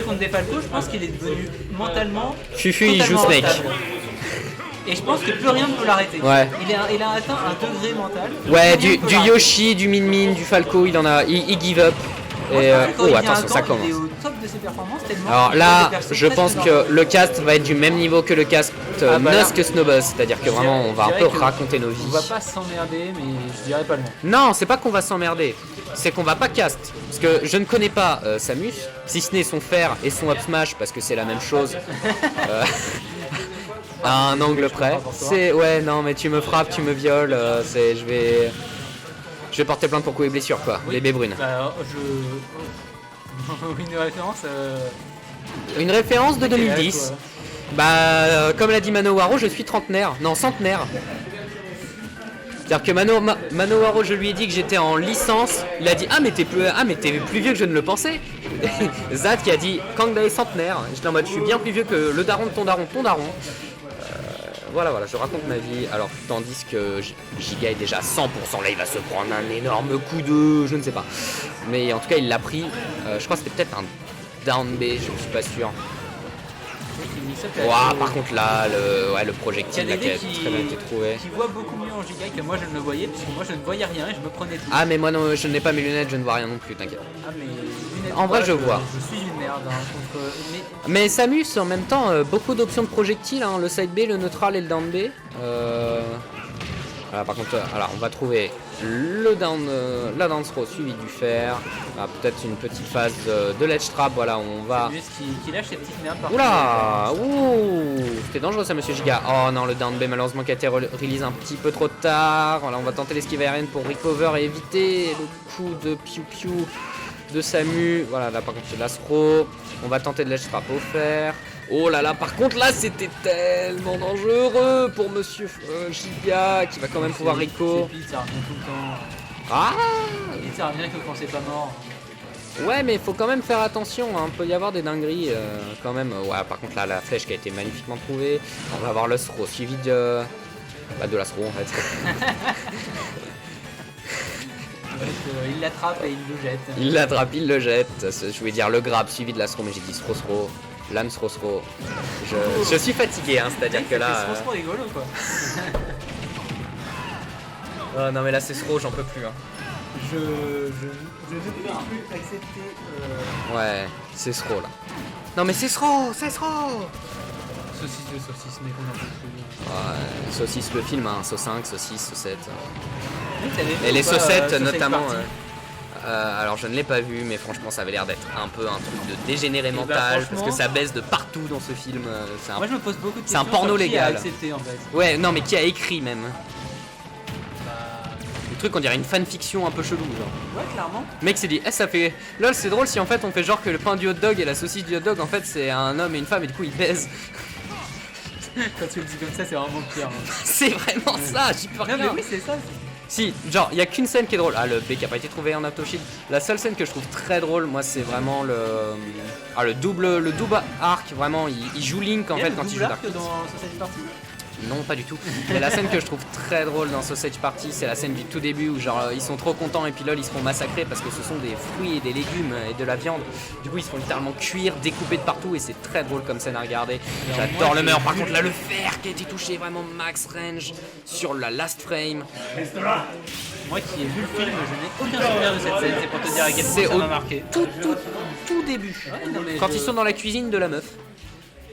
contre des Falco, je pense qu'il est devenu mentalement. Fufu, il joue totalement Snake. instable. Et je pense que plus rien ne peut l'arrêter. Ouais. Il a atteint un degré mental. Ouais, Plus rien du ne peut l'arrêter. Yoshi, du Min Min, du Falco, il give up. Moi, Et je pense que quand il vient attention, à ça Caen, commence. il est au top de ses performances tellement. Alors qu'il fait là, des persos je presque pense que normaux. le cast va être du même niveau que le cast Ah bah là. Nosk Snowbuzz, c'est-à-dire que vraiment on va un Je peu dirais que raconter nos On va vies. pas s'emmerder, mais je dirais pas le nom. Non, c'est pas qu'on va s'emmerder, c'est qu'on va pas cast. Parce que je ne connais pas Samus, si ce n'est son fer et son up smash, parce que c'est la même chose. À un angle près. C'est ouais, non, mais tu me frappes, tu me violes, je vais porter plainte pour coups et blessures quoi, Oui. les baies brunes. Bah, une référence. Une référence de quel âge, 2010. toi Bah, comme l'a dit Mano Waro, je suis trentenaire. Non, centenaire. C'est-à-dire que Mano Waro, je lui ai dit que j'étais en licence. Il a dit ah mais t'es plus vieux que je ne le pensais. Zad qui a dit Kang est centenaire. J'étais en mode je suis bien plus vieux que le daron de ton daron, ton daron. Voilà, je raconte ma vie. Alors, tandis que Giga est déjà à 100%, là il va se prendre un énorme coup de. Je ne sais pas. Mais en tout cas, il l'a pris. Je crois que c'était peut-être un down B, je suis pas sûr. Ouah, par contre, là, le projectile là, qui a très bien été trouvé. Qui voit beaucoup mieux en giga que moi je ne le voyais, parce que moi je ne voyais rien et je me prenais tout. Ah, mais moi, non, je n'ai pas mes lunettes, je ne vois rien non plus, t'inquiète. Ah, mais lunettes, En vrai, moi, je vois. Je suis une merde. Hein, donc, Mais Samus, en même temps, beaucoup d'options de projectiles, hein, le side B, le neutral et le down B. Voilà, par contre, alors, on va trouver la down throw suivi du fer. Ah, peut-être une petite phase de ledge trap, voilà, on va... c'est juste qu'il lâche ses petites merdes par Oula, ouh, c'était dangereux ça, monsieur Giga. Oh non, le down B malheureusement qui a été release un petit peu trop tard. Voilà, on va tenter l'esquive aérienne pour recover et éviter le coup de piou-piou de Samu. Voilà, là par contre c'est l'astro. On va tenter de ledge trap au fer. Oh là là, par contre là c'était tellement dangereux pour monsieur Giga qui va quand même pouvoir Rico. C'est pile, ça revient tout le temps. Ah, Et ça revient que quand c'est pas mort. ouais, mais il faut quand même faire attention, hein. Peut y avoir des dingueries quand même. Ouais, par contre là, la flèche qui a été magnifiquement trouvée. On va avoir le throw suivi de l'astro en fait. Il l'attrape et il le jette. Il l'attrape, il le jette. Je voulais dire le grab suivi de l'astro, mais j'ai dit throw. L'âne throw. Je suis fatigué, hein, c'est-à-dire que là. C'est trop rigolo quoi. Oh non, mais là c'est throw, j'en peux plus. Hein. Je ne peux plus accepter. Ouais, c'est throw là. Non, mais c'est throw. Saucisse, mais qu'on en peut plus. Ouais, saucisse le film, hein, sauce 5, saucisse, saucette. Oui, t'avais vu Et ou les pas, saucettes Sausage notamment. Party Alors je ne l'ai pas vu, mais franchement ça avait l'air d'être un peu un truc de dégénéré bah, mental parce que franchement- ça baisse de partout dans ce film. C'est un... Moi je me pose beaucoup de C'est un questions. porno sur qui légal. a accepté en fait. Ouais, non, mais qui a écrit même. Bah, Le truc, on dirait une fanfiction un peu chelou, genre. ouais, clairement. Le mec s'est dit, ça fait. Lol, c'est drôle si en fait on fait genre que le pain du hot dog et la saucisse du hot dog en fait c'est un homme et une femme et du coup ils baisent. Quand tu le dis comme ça, c'est vraiment pire. Hein. C'est vraiment ça, j'y peux rien. Non, mais oui, c'est ça. Si, genre, il y a qu'une scène qui est drôle. Ah, le B qui a pas été trouvé en autoshield. La seule scène que je trouve très drôle, moi, c'est vraiment le double arc. Vraiment, il joue Link en fait quand il joue Dark. que dans Sausage Party. Non, pas du tout. Mais la scène que je trouve très drôle dans Sausage Party, c'est la scène du tout début où genre ils sont trop contents et puis lol ils se font massacrer parce que ce sont des fruits et des légumes et de la viande. Du coup ils se font littéralement cuire, découper de partout et c'est très drôle comme scène à regarder. J'adore le meurtre. Par contre là le fer qui a été touché vraiment max range sur la last frame. Moi qui ai vu le film, je n'ai aucun souvenir de cette scène. C'est pour te dire à quel C'est point ça au m'a marqué. tout début. Ouais, non, mais Quand ils sont dans la cuisine de la meuf.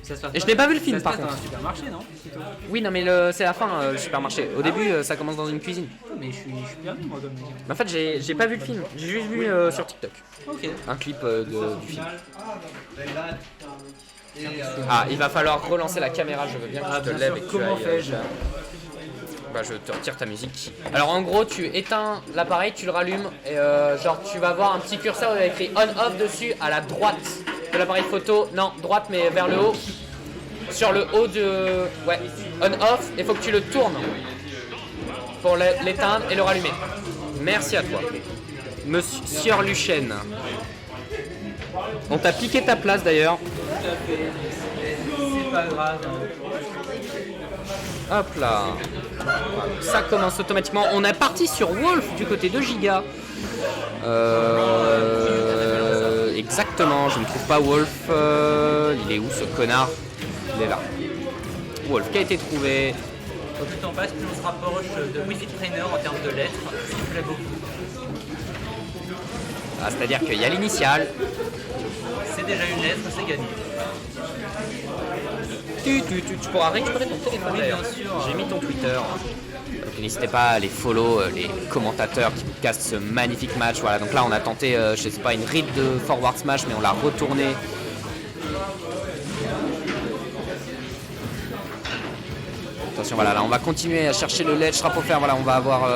Ça se passe Et je pas- n'ai pas vu le film, ça se par passe dans contre. un supermarché, non plutôt. Oui non mais c'est la fin le supermarché. Au début ça commence dans une cuisine. Mais je suis perdu moi comme mec. Mais en fait j'ai pas vu le film. J'ai juste vu sur TikTok Ok. un clip du film. Ah, il va falloir relancer la caméra, je veux bien que je te bien lève sûr. et que tu Comment ailles, fais-je Bah, je te retire ta musique. Alors en gros, tu éteins l'appareil, tu le rallumes et genre tu vas voir un petit curseur avec écrit on-off dessus à la droite de l'appareil photo. Non, droite mais vers le haut. Sur le haut de... Ouais, on-off, il faut que tu le tournes pour l'éteindre et le rallumer. Merci à toi. Monsieur Luchen. On t'a piqué ta place d'ailleurs. Tout à fait. C'est pas grave. Hop là. Ça commence automatiquement. On est parti sur Wolf du côté de Giga. Exactement. Exactement, je ne trouve pas Wolf. Il est où ce connard? Il est là. Wolf qui a été trouvé. Au plus on passe, plus on se rapproche de Wii Fit Trainer en termes de lettres, ce qui me plaît beaucoup. Ah, c'est-à-dire qu'il y a l'initiale. C'est déjà une lettre, c'est gagné. Tu pourras récupérer ton téléphone Oui, d'ailleurs. bien sûr. J'ai mis ton Twitter. Donc n'hésitez pas à les follow les commentateurs qui castent ce magnifique match. Voilà, donc là on a tenté, je sais pas, une read de forward smash, mais on l'a retourné. Attention, voilà, là on va continuer à chercher le ledge trap offert. Voilà, on va avoir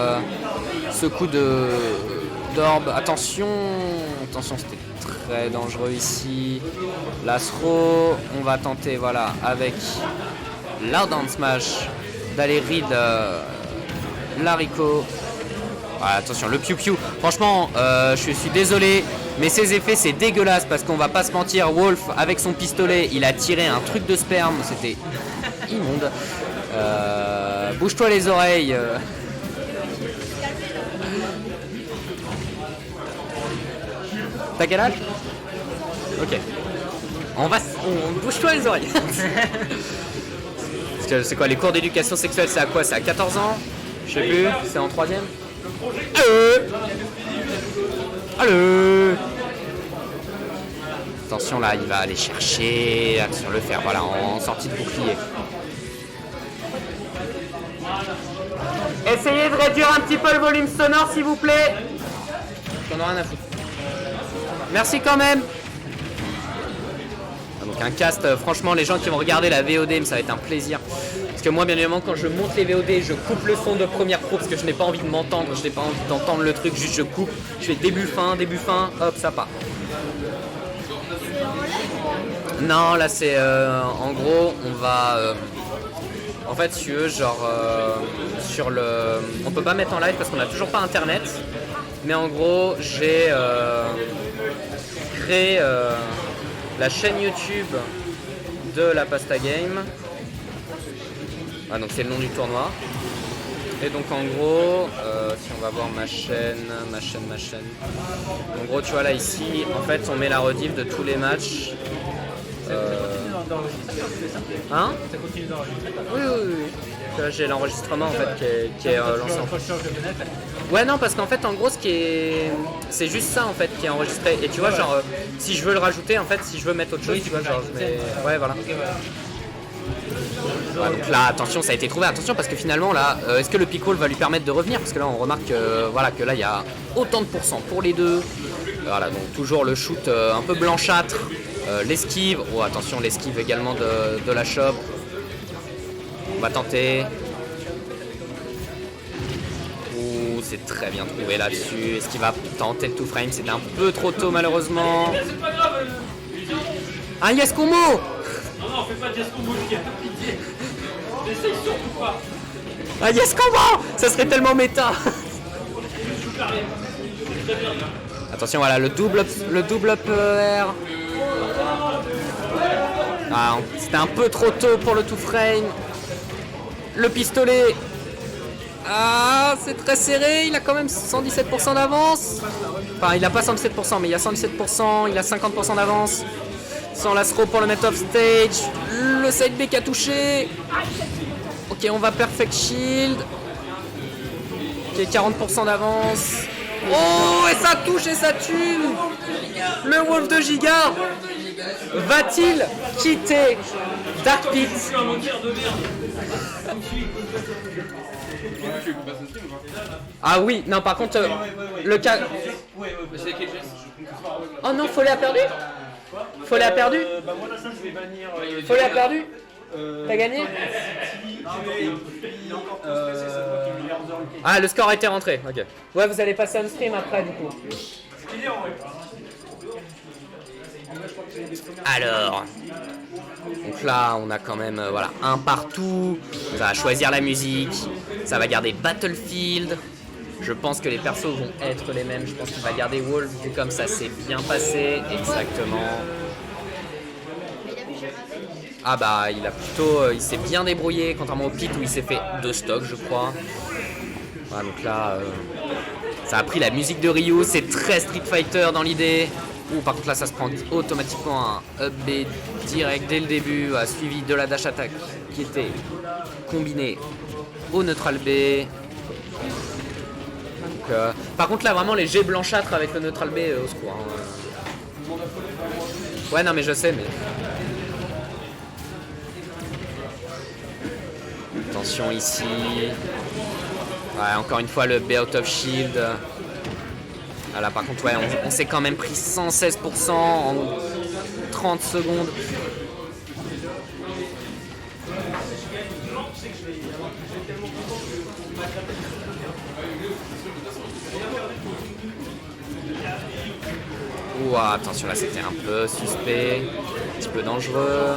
ce coup d'orbe. Attention, c'était très dangereux ici. L'Astro, on va tenter, voilà, avec l'Ardent Smash d'aller read l'haricot. Voilà, attention, le Piu Piu. Franchement, je suis désolé, mais ces effets c'est dégueulasse parce qu'on va pas se mentir. Wolf avec son pistolet, il a tiré un truc de sperme, c'était immonde. Bouge-toi les oreilles. T'as quel âge? Ok. On bouge-toi les oreilles. Parce que c'est quoi les cours d'éducation sexuelle? C'est à quoi? C'est à 14 ans? Je sais plus. C'est en 3ème. Allô. Attention là, il va aller chercher. Attention, le faire. Voilà, en sortie de bouclier. Essayez de réduire un petit peu le volume sonore s'il vous plaît. J'en ai rien à foutre. Merci quand même. Donc un cast, franchement les gens qui vont regarder la VOD, ça va être un plaisir. Parce que moi bien évidemment quand je monte les VOD, je coupe le son de première pro parce que je n'ai pas envie de m'entendre, je n'ai pas envie d'entendre le truc, juste je coupe, je fais début fin, hop ça part. Non là c'est en gros on va en fait si tu veux genre sur le. On peut pas mettre en live parce qu'on n'a toujours pas internet. Mais en gros j'ai créé la chaîne YouTube de la Pasta Game. Ah, donc c'est le nom du tournoi. Et donc en gros, si on va voir ma chaîne. En gros tu vois là ici, en fait on met la rediff de tous les matchs. Hein? Ça continue d'enregistrer. Oui. Là, j'ai l'enregistrement en fait qui est lancé. Ouais non parce qu'en fait en gros c'est juste ça en fait qui est enregistré et tu vois genre si je veux le rajouter en fait si je veux mettre autre chose tu vois genre je mets. Ouais voilà. Ouais, donc là attention ça a été trouvé, attention parce que finalement là est-ce que le pick roll va lui permettre de revenir parce que là on remarque voilà que là il y a autant de pourcents pour les deux. Voilà donc toujours le shoot un peu blanchâtre, l'esquive, oh attention l'esquive également de la shop. On va tenter. Ouh, c'est très bien trouvé là-dessus. Est-ce qu'il va tenter le 2-frame? C'était un peu trop tôt malheureusement. Un yes combo! Non, fais pas de yes combo, je pas pitié. Essaye surtout pas. Un yes combo! Ça serait tellement méta! Attention, voilà, le double up R. Ah, c'était un peu trop tôt pour le 2-frame. Le pistolet. Ah, c'est très serré. Il a quand même 117% d'avance. Enfin, il a pas 117%, mais il a 117%. Il a 50% d'avance. Sans l'astro pour le mettre off stage. Le side B qui a touché. Ok, on va perfect shield. Ok, 40% d'avance. Oh, et ça touche et ça tue. Le Wolf de Giga va-t-il quitter Dark Pit? Ah oui, non par contre le cas. Oh non, Follet a perdu? Follet a perdu? Follet a perdu? T'as gagné? Ah, le score a été rentré, ok. Ouais, vous allez passer un stream après du coup. Alors, donc là on a quand même voilà, un partout. Ça va choisir la musique. Ça va garder Battlefield. Je pense que les persos vont être les mêmes. Je pense qu'il va garder Wolf vu comme ça s'est bien passé. Exactement. Ah bah il a plutôt, il s'est bien débrouillé contrairement au pit où il s'est fait 2 stocks je crois. Voilà, donc là ça a pris la musique de Ryu. C'est très Street Fighter dans l'idée. Ouh, par contre là ça se prend automatiquement un up B direct dès le début, suivi de la dash attack qui était combinée au neutral B. Donc, par contre là vraiment les G blanchâtres avec le neutral B au secours. Hein. Ouais non mais je sais mais... Attention ici. Ouais, encore une fois le B out of shield. Ah là par contre ouais on s'est quand même pris 116% en 30 secondes. Ouah, attention là c'était un peu suspect, un petit peu dangereux.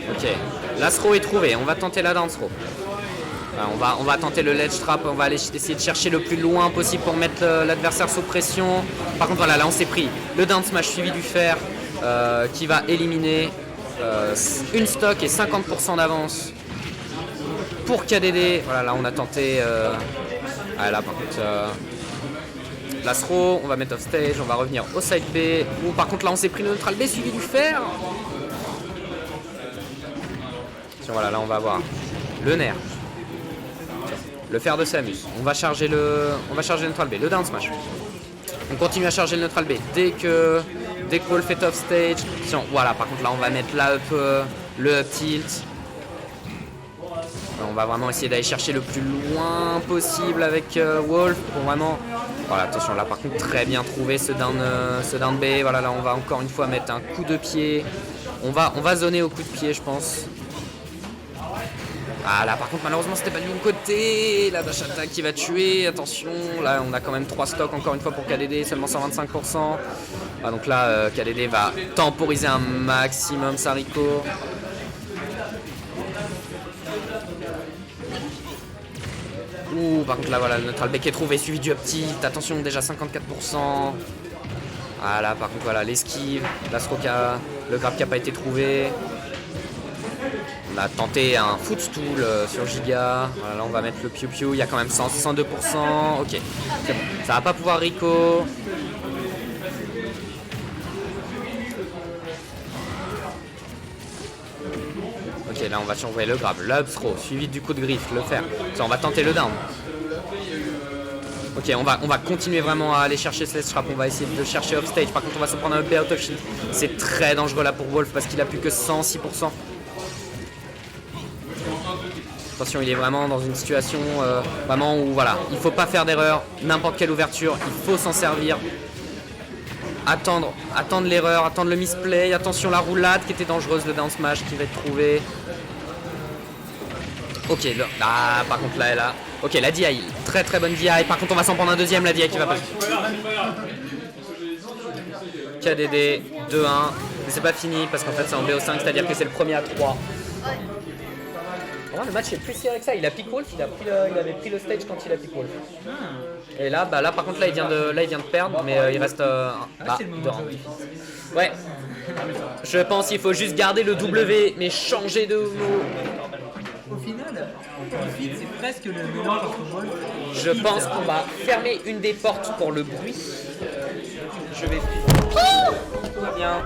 Ok, la throw est trouvée, on va tenter la down throw. On va tenter le ledge trap, on va aller essayer de chercher le plus loin possible pour mettre l'adversaire sous pression. Par contre voilà, là on s'est pris le down smash suivi du fer qui va éliminer une stock et 50% d'avance pour KDD. Voilà, là on a tenté... là par contre... la throw, on va mettre off stage, on va revenir au side B. Ou par contre là on s'est pris le neutral B suivi du fer. Voilà, là on va avoir le nerf. Le fer de Samus. On va charger le neutral B, le down smash. On continue à charger le neutral B dès que Wolf est off stage. Voilà, par contre là on va mettre le up tilt. On va vraiment essayer d'aller chercher le plus loin possible avec Wolf pour vraiment... Voilà, attention là par contre très bien trouvé ce down B. Voilà, là on va encore une fois mettre un coup de pied. On va zoner au coup de pied je pense. Ah là par contre malheureusement c'était pas du bon côté. La dash attack qui va tuer, attention. Là on a quand même 3 stocks encore une fois pour KDD, seulement 125%. Ah, donc là KDD va temporiser un maximum Sariko. Ouh, par contre là voilà le neutral B qui est trouvé suivi du up tilt. Attention déjà 54%. Ah là par contre voilà l'esquive, la stroka, le grab qui n'a pas été trouvé. On a tenté un footstool sur Giga. Voilà, là on va mettre le piu piu. Il y a quand même 102%. Ok, c'est bon. Ça va pas pouvoir Rico. Ok, là on va surveiller le grab, le up throw, suivi du coup de griffe, le fer. Ça, on va tenter le down. Ok, on va continuer vraiment à aller chercher ce trap. On va essayer de le chercher off stage. Par contre, on va se prendre un B out of shield. C'est très dangereux là pour Wolf parce qu'il a plus que 106%. Attention, il est vraiment dans une situation vraiment où voilà, il faut pas faire d'erreur. N'importe quelle ouverture, il faut s'en servir. Attendre l'erreur, attendre le misplay. Attention la roulade qui était dangereuse, le down smash qui va être trouvé. Ok, là, par contre là, elle a... Ok, la DI, très très bonne DI. Par contre, on va s'en prendre un deuxième, la DI qui va passer. KDD, 2-1. Mais c'est pas fini parce qu'en fait c'est en BO5, c'est-à-dire que c'est le premier à 3. Le match est plus serré que ça. Il a pick Wolf, il avait pris le stage quand il a pick Wolf. Et là, là par contre là il vient de perdre, mais il reste ouais. Je pense qu'il faut juste garder le W, mais changer de mot. Au final, c'est presque le mélange entre Wolf. Je pense qu'on va fermer une des portes pour le bruit. Je vais. Tout va bien.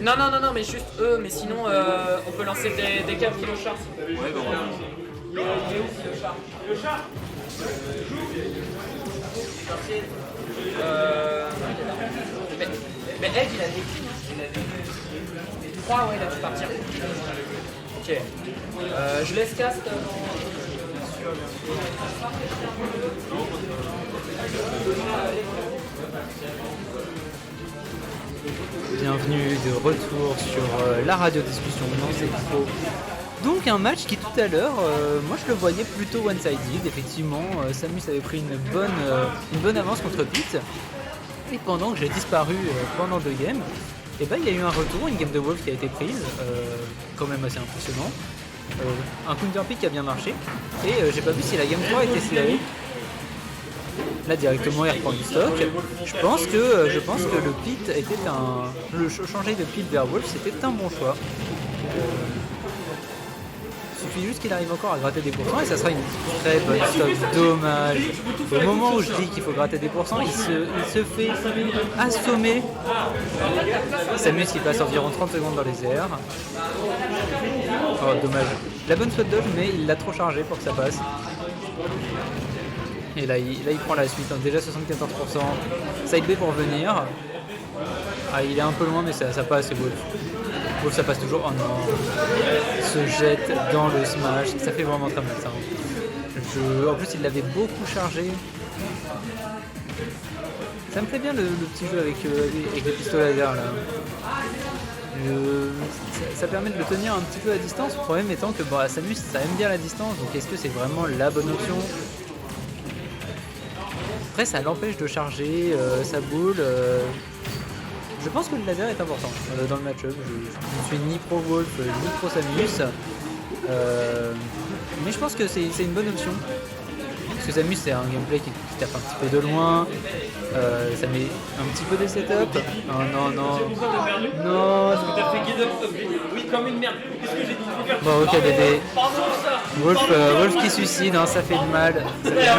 Non, mais juste eux, mais sinon on peut lancer des câbles qui le char. Ouais, bon. Il est où le char? Le char mais Egg il a des ouais, il a dû partir. Ok. Je laisse cast. Bienvenue de retour sur la radiodiscussion Non c'est faux. Donc un match qui tout à l'heure, moi je le voyais plutôt one-sided. Effectivement, Samus avait pris une bonne avance contre Pete. Et pendant que j'ai disparu pendant 2 games, et ben il y a eu un retour, une game de Wolf qui a été prise, quand même assez impressionnant. Un counter pick qui a bien marché. Et j'ai pas vu si la game 3 était slay. Là directement il reprend du stock. Je pense que le pit était changer de pit vers Wolf, c'était un bon choix. Il suffit juste qu'il arrive encore à gratter des pourcents et ça sera une très bonne stock. Dommage. Au moment où je dis qu'il faut gratter des pourcents, il se fait assommer. Samus qui passe environ 30 secondes dans les airs. Oh dommage. La bonne spot dodge mais il l'a trop chargé pour que ça passe. Et là il prend la suite, déjà 74%. Side B pour venir. Ah il est un peu loin mais ça passe, c'est Wolf. Wolf ça passe toujours. Oh non. Se jette dans le smash, ça fait vraiment très mal ça. En plus il l'avait beaucoup chargé. Ça me plaît bien le petit jeu avec le pistolet laser là. Ça permet de le tenir un petit peu à distance. Le problème étant que Samus ça aime bien la distance, donc est-ce que c'est vraiment la bonne option? Après ça l'empêche de charger sa boule. Je pense que le laser est important dans le match-up. Je ne suis ni pro Wolf ni pro Samus. Mais je pense que c'est une bonne option. Parce que Samus c'est un gameplay qui tape un petit peu de loin. Ça met un petit peu des setups. Non. Non. T'as fait get up, oui, comme une merde. Qu'est-ce que j'ai dit? Bon ok bébé. Pardon ça. Wolf qui suicide, hein, ça fait mal. Ça fait mal.